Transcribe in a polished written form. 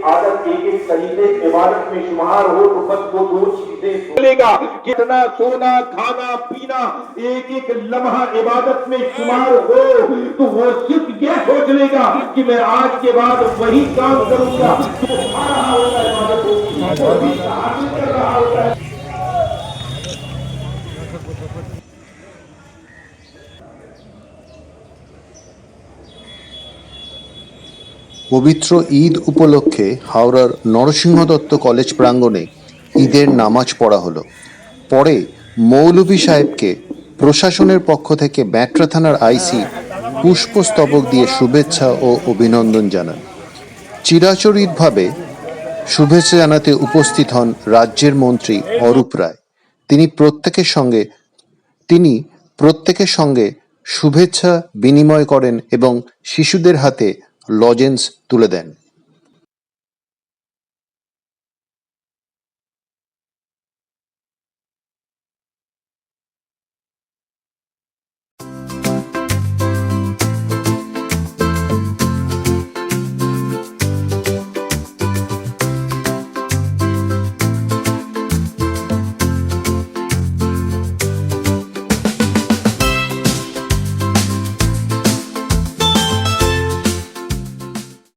आदत एक एक तरीके इबादत में शुमार हो तो बस वो दो चीजें मिलेगा, कितना सोना खाना पीना एक एक लम्हा इबादत में शुमार हो तो वो सिर्फ ये सोच लेगा कि मैं आज के बाद वही काम करूंगा जो खा रहा होता है इबादत होगी, वही हासिल कर रहा होता है। পবিত্র ঈদ উপলক্ষে হাওড়ার নরসিংহ দত্ত কলেজ প্রাঙ্গণে ঈদের নামাজ পড়া হলো। পরে মৌলভী সাহেবকে প্রশাসনের পক্ষ থেকে ব্যাটরা থানার আইসি পুষ্পস্তবক দিয়ে শুভেচ্ছা ও অভিনন্দন জানান। চিরাচরিতভাবে শুভেচ্ছা জানাতে উপস্থিত হন রাজ্যের মন্ত্রী অরূপ রায়। তিনি প্রত্যেকের সঙ্গে শুভেচ্ছা বিনিময় করেন এবং শিশুদের হাতে লজেন্স তুলে দেন।